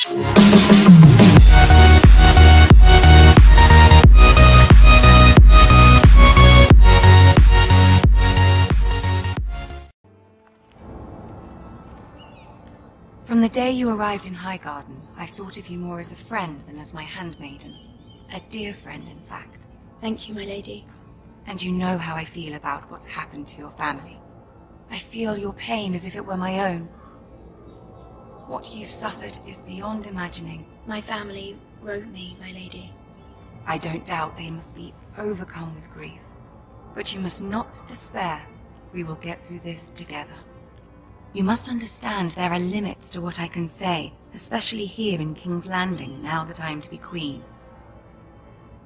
From the day you arrived in Highgarden, I've thought of you more as a friend than as my handmaiden. A dear friend, in fact. Thank you, my lady. And you know how I feel about what's happened to your family. I feel your pain as if it were my own. What you've suffered is beyond imagining. My family wrote me, my lady. I don't doubt they must be overcome with grief. But you must not despair. We will get through this together. You must understand there are limits to what I can say, especially here in King's Landing, now that I am to be queen.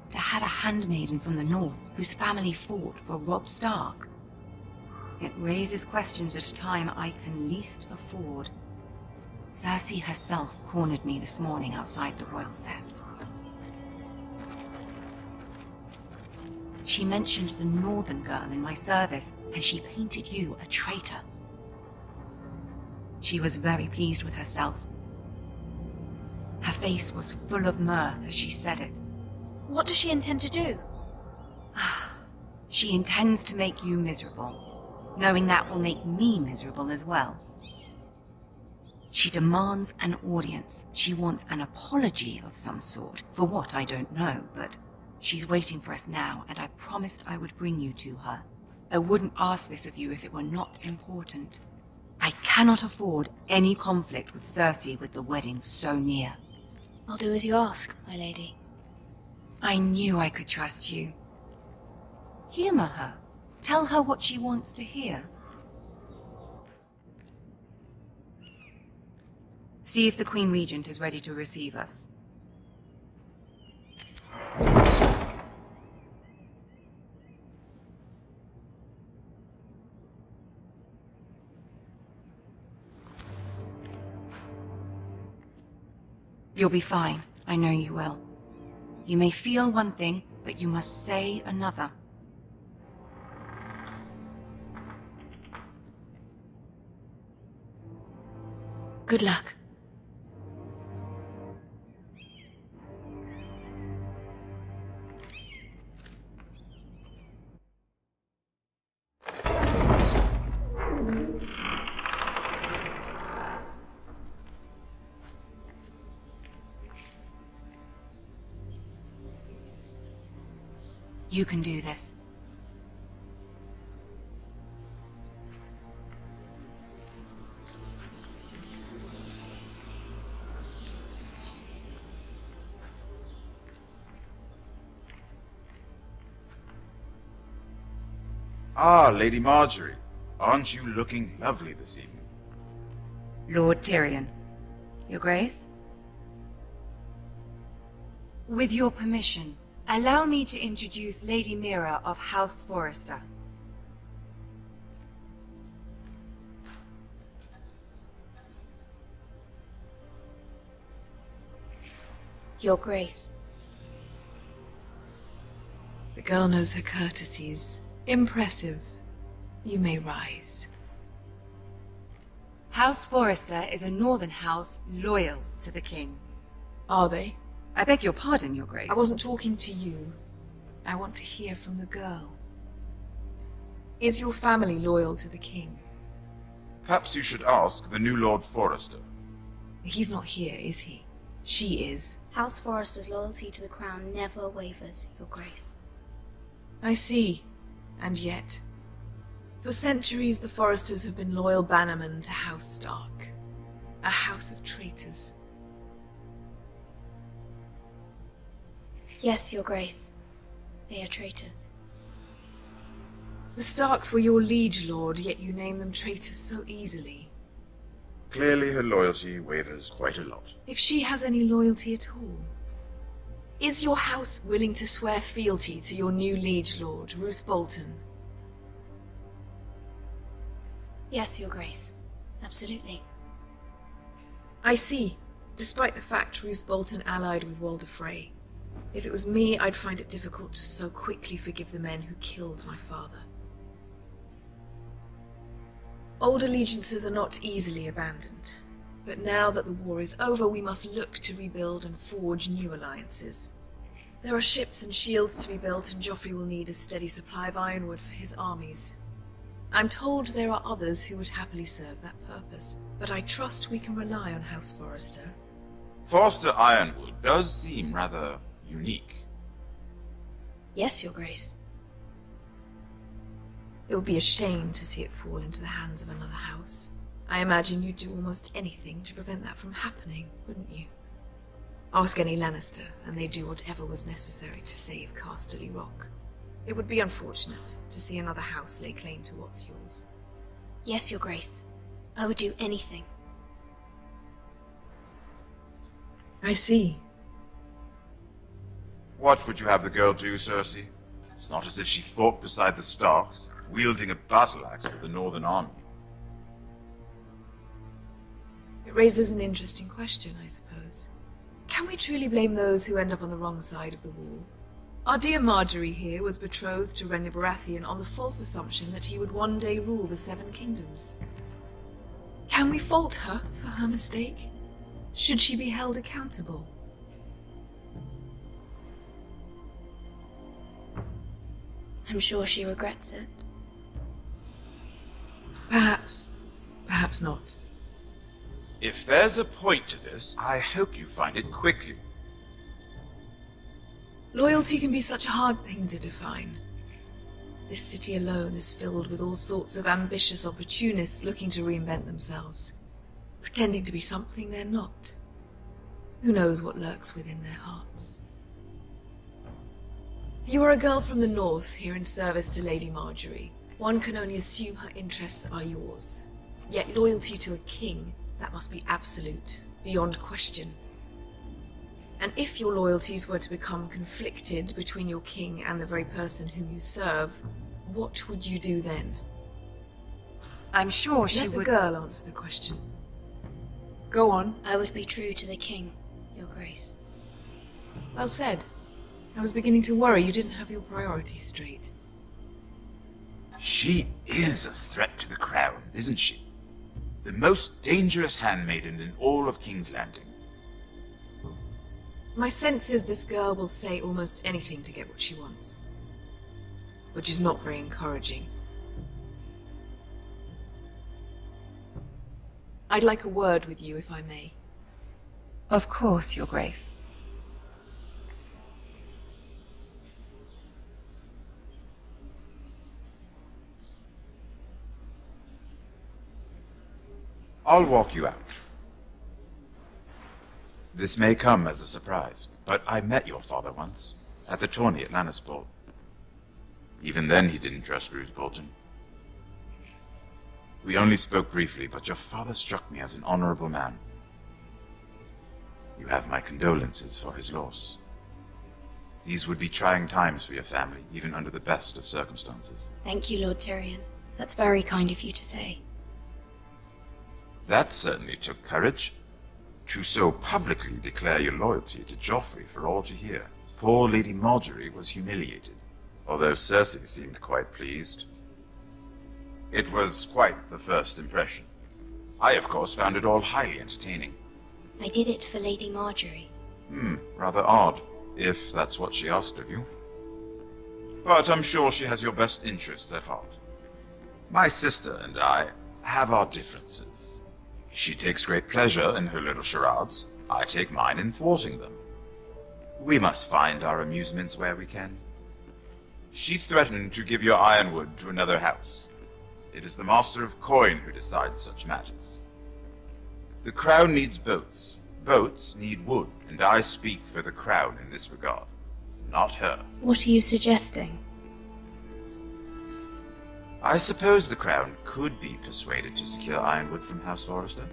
To have a handmaiden from the north whose family fought for Robb Stark. It raises questions at a time I can least afford. Cersei herself cornered me this morning outside the Royal Sept. She mentioned the northern girl in my service, and she painted you a traitor. She was very pleased with herself. Her face was full of mirth as she said it. What does she intend to do? She intends to make you miserable, knowing that will make me miserable as well. She demands an audience. She wants an apology of some sort, for what I don't know, but she's waiting for us now, and I promised I would bring you to her. I wouldn't ask this of you if it were not important. I cannot afford any conflict with Cersei with the wedding so near. I'll do as you ask, my lady. I knew I could trust you. Humor her. Tell her what she wants to hear. See if the Queen Regent is ready to receive us. You'll be fine. I know you will. You may feel one thing, but you must say another. Good luck. You can do this. Ah, Lady Marjorie. Aren't you looking lovely this evening? Lord Tyrion. Your Grace? With your permission, allow me to introduce Lady Mira of House Forrester. Your Grace. The girl knows her courtesies. Impressive. You may rise. House Forrester is a northern house loyal to the king. Are they? I beg your pardon, Your Grace. I wasn't talking to you. I want to hear from the girl. Is your family loyal to the king? Perhaps you should ask the new Lord Forrester. He's not here, is he? She is. House Forrester's loyalty to the crown never wavers, Your Grace. I see. And yet, for centuries the Forresters have been loyal bannermen to House Stark. A house of traitors. Yes, Your Grace. They are traitors. The Starks were your liege lord, yet you name them traitors so easily. Clearly her loyalty wavers quite a lot. If she has any loyalty at all. Is your house willing to swear fealty to your new liege lord, Roose Bolton? Yes, Your Grace. Absolutely. I see, despite the fact Roose Bolton allied with Walder Frey. If it was me, I'd find it difficult to so quickly forgive the men who killed my father. Old allegiances are not easily abandoned. But now that the war is over, we must look to rebuild and forge new alliances. There are ships and shields to be built, and Joffrey will need a steady supply of ironwood for his armies. I'm told there are others who would happily serve that purpose, but I trust we can rely on House Forrester. Forster Ironwood does seem rather unique. Yes, Your Grace. It would be a shame to see it fall into the hands of another house. I imagine you'd do almost anything to prevent that from happening, wouldn't you? Ask any Lannister, and they'd do whatever was necessary to save Casterly Rock. It would be unfortunate to see another house lay claim to what's yours. Yes, Your Grace. I would do anything. I see. What would you have the girl do, Cersei? It's not as if she fought beside the Starks, wielding a battle axe for the Northern Army. It raises an interesting question, I suppose. Can we truly blame those who end up on the wrong side of the wall? Our dear Marjorie here was betrothed to Renly Baratheon on the false assumption that he would one day rule the Seven Kingdoms. Can we fault her for her mistake? Should she be held accountable? I'm sure she regrets it. Perhaps. Perhaps not. If there's a point to this, I hope you find it quickly. Loyalty can be such a hard thing to define. This city alone is filled with all sorts of ambitious opportunists looking to reinvent themselves, pretending to be something they're not. Who knows what lurks within their hearts? You are a girl from the north, here in service to Lady Marjorie. One can only assume her interests are yours. Yet loyalty to a king, that must be absolute, beyond question. And if your loyalties were to become conflicted between your king and the very person whom you serve, what would you do then? I'm sure she Let would... the girl answer the question. Go on. I would be true to the king, Your Grace. Well said. I was beginning to worry you didn't have your priorities straight. She is a threat to the crown, isn't she? The most dangerous handmaiden in all of King's Landing. My sense is this girl will say almost anything to get what she wants. Which is not very encouraging. I'd like a word with you, if I may. Of course, Your Grace. I'll walk you out. This may come as a surprise, but I met your father once, at the tourney at Lannisport. Even then he didn't trust Roose Bolton. We only spoke briefly, but your father struck me as an honorable man. You have my condolences for his loss. These would be trying times for your family, even under the best of circumstances. Thank you, Lord Tyrion. That's very kind of you to say. That certainly took courage. To so publicly declare your loyalty to Joffrey for all to hear. Poor Lady Marjorie was humiliated, although Cersei seemed quite pleased. It was quite the first impression. I, of course, found it all highly entertaining. I did it for Lady Marjorie. Rather odd, if that's what she asked of you. But I'm sure she has your best interests at heart. My sister and I have our differences. She takes great pleasure in her little charades. I take mine in thwarting them. We must find our amusements where we can. She threatened to give your ironwood to another house. It is the Master of Coin who decides such matters. The crown needs boats. Boats need wood, and I speak for the crown in this regard, not her. What are you suggesting? I suppose the crown could be persuaded to secure ironwood from House Forrester.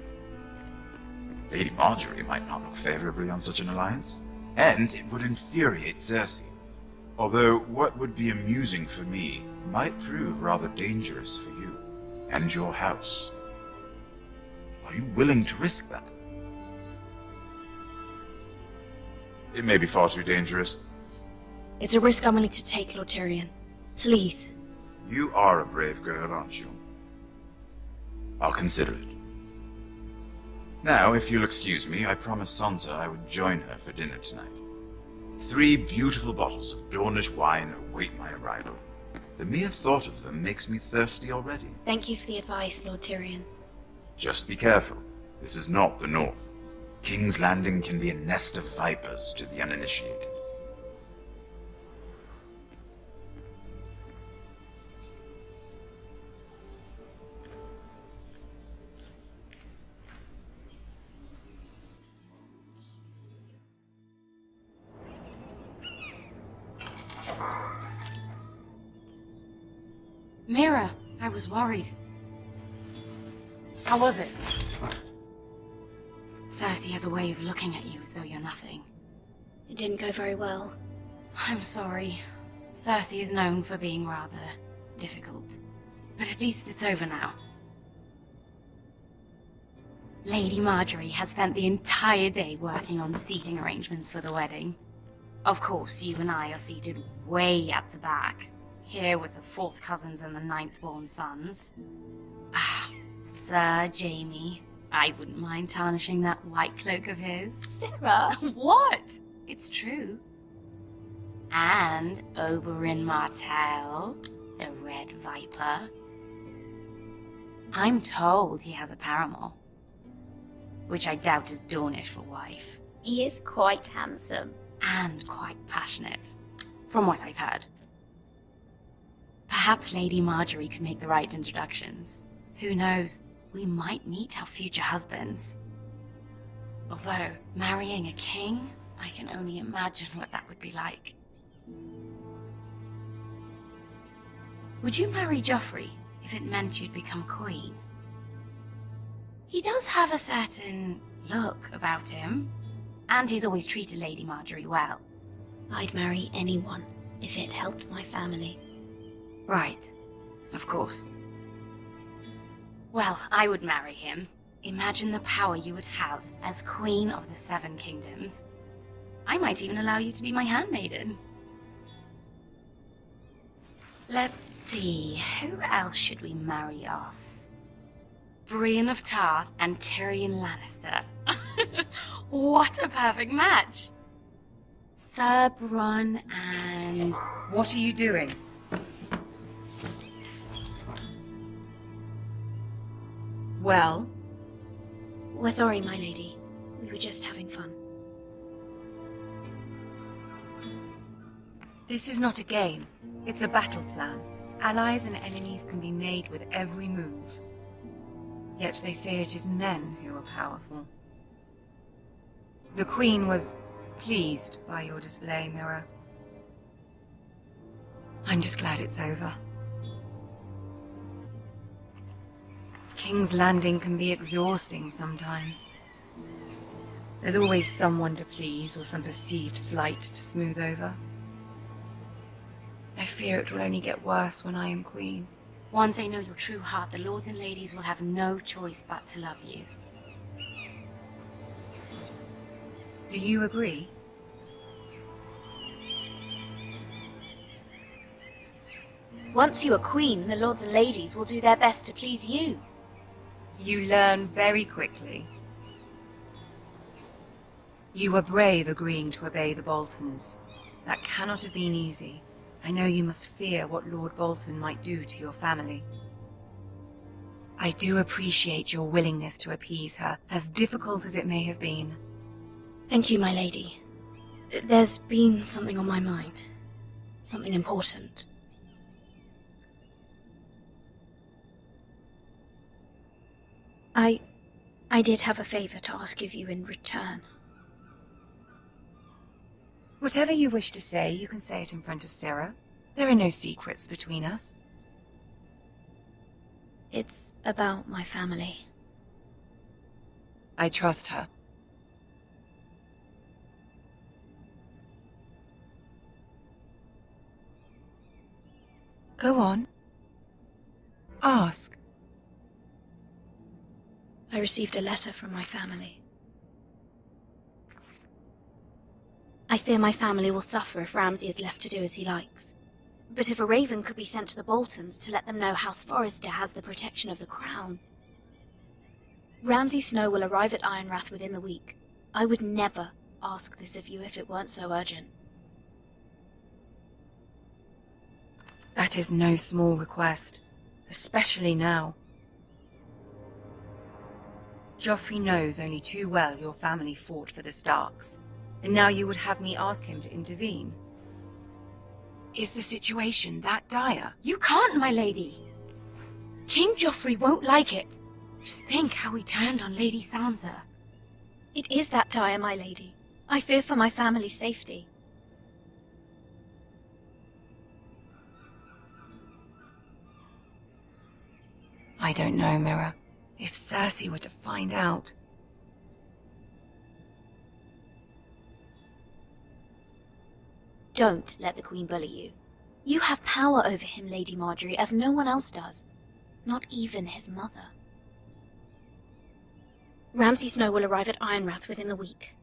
Lady Marjorie might not look favorably on such an alliance, and it would infuriate Cersei. Although what would be amusing for me might prove rather dangerous for you and your house. Are you willing to risk that? It may be far too dangerous. It's a risk I'm willing to take, Lord Tyrion. Please. You are a brave girl, aren't you? I'll consider it. Now, if you'll excuse me, I promised Sansa I would join her for dinner tonight. 3 beautiful bottles of Dornish wine await my arrival. The mere thought of them makes me thirsty already. Thank you for the advice, Lord Tyrion. Just be careful. This is not the North. King's Landing can be a nest of vipers to the uninitiated. Mira, I was worried. How was it? Cersei has a way of looking at you as though you're nothing. It didn't go very well. I'm sorry. Cersei is known for being rather difficult. But at least it's over now. Lady Marjorie has spent the entire day working on seating arrangements for the wedding. Of course, you and I are seated way at the back, here with the 4th cousins and the 9th-born sons. Ah, Sir Jaime. I wouldn't mind tarnishing that white cloak of his. Sarah! What? It's true. And Oberyn Martell, the Red Viper. I'm told he has a paramour, which I doubt is Dornish for wife. He is quite handsome. And quite passionate, from what I've heard. Perhaps Lady Marjorie could make the right introductions. Who knows? We might meet our future husbands. Although, marrying a king, I can only imagine what that would be like. Would you marry Joffrey if it meant you'd become queen? He does have a certain look about him, and he's always treated Lady Marjorie well. I'd marry anyone if it helped my family. Right, of course. Well, I would marry him. Imagine the power you would have as Queen of the 7 Kingdoms. I might even allow you to be my handmaiden. Let's see, who else should we marry off? Brienne of Tarth and Tyrion Lannister. What a perfect match! Sir Bronn and... What are you doing? Well? We're sorry, my lady. We were just having fun. This is not a game. It's a battle plan. Allies and enemies can be made with every move. Yet they say it is men who are powerful. The Queen was pleased by your display, Mira. I'm just glad it's over. King's Landing can be exhausting sometimes. There's always someone to please or some perceived slight to smooth over. I fear it will only get worse when I am queen. Once they know your true heart, the lords and ladies will have no choice but to love you. Do you agree? Once you are queen, the lords and ladies will do their best to please you. You learn very quickly. You were brave agreeing to obey the Boltons. That cannot have been easy. I know you must fear what Lord Bolton might do to your family. I do appreciate your willingness to appease her, as difficult as it may have been. Thank you, my lady. There's been something on my mind. Something important. I did have a favor to ask of you in return. Whatever you wish to say, you can say it in front of Sarah. There are no secrets between us. It's about my family. I trust her. Go on. Ask. I received a letter from my family. I fear my family will suffer if Ramsay is left to do as he likes. But if a raven could be sent to the Boltons to let them know House Forrester has the protection of the crown. Ramsay Snow will arrive at Ironrath within the week. I would never ask this of you if it weren't so urgent. That is no small request, especially now. Joffrey knows only too well your family fought for the Starks, and now you would have me ask him to intervene. Is the situation that dire? You can't, my lady! King Joffrey won't like it. Just think how he turned on Lady Sansa. It is that dire, my lady. I fear for my family's safety. I don't know, Mira. If Cersei were to find out... Don't let the Queen bully you. You have power over him, Lady Marjorie, as no one else does. Not even his mother. Ramsay Snow will arrive at Ironrath within the week.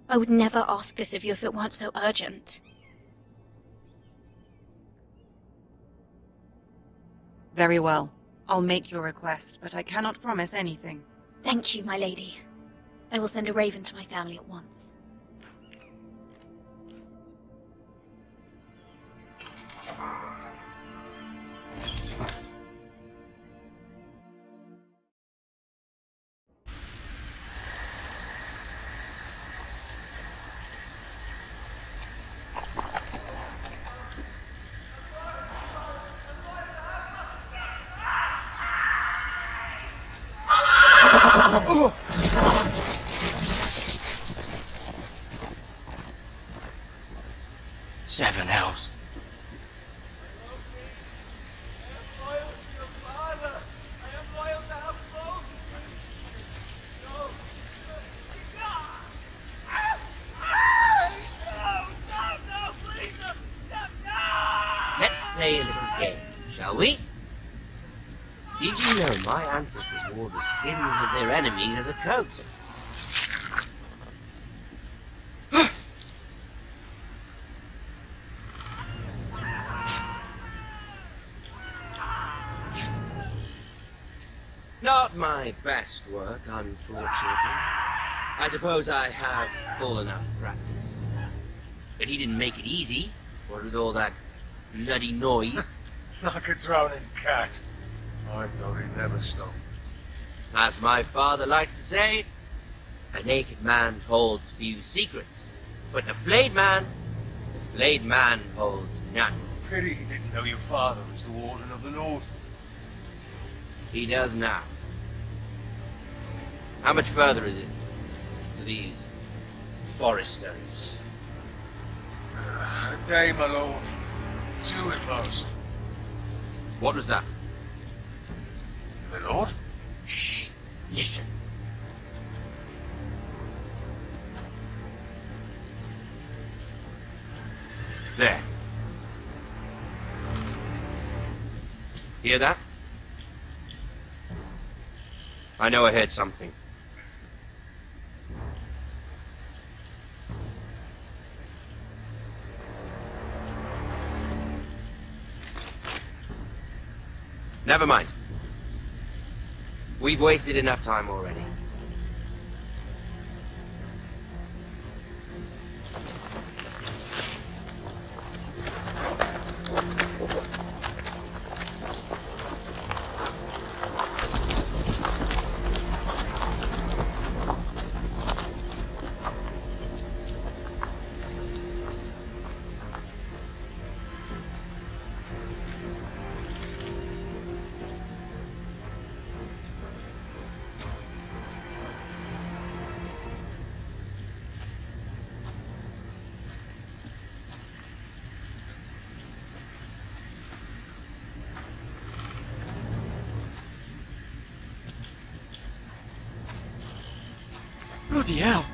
I would never ask this of you if it weren't so urgent. Very well. I'll make your request, but I cannot promise anything. Thank you, my lady. I will send a raven to my family at once. Seven hells. Let's play a little game, shall we? Did you know my ancestors wore the skins of their enemies as a coat? Not my best work, unfortunately. I suppose I have fallen out of practice. But he didn't make it easy, what with all that bloody noise. Like a drowning cat. I thought he'd never stop. As my father likes to say, a naked man holds few secrets, but the flayed man holds none. Pity he didn't know your father was the Warden of the North. He does now. How much further is it to these foresters? A day, my lord. 2 at most. What was that? My lord? Shh! Listen. There. Hear that? I know I heard something. Never mind. We've wasted enough time already. Bloody hell.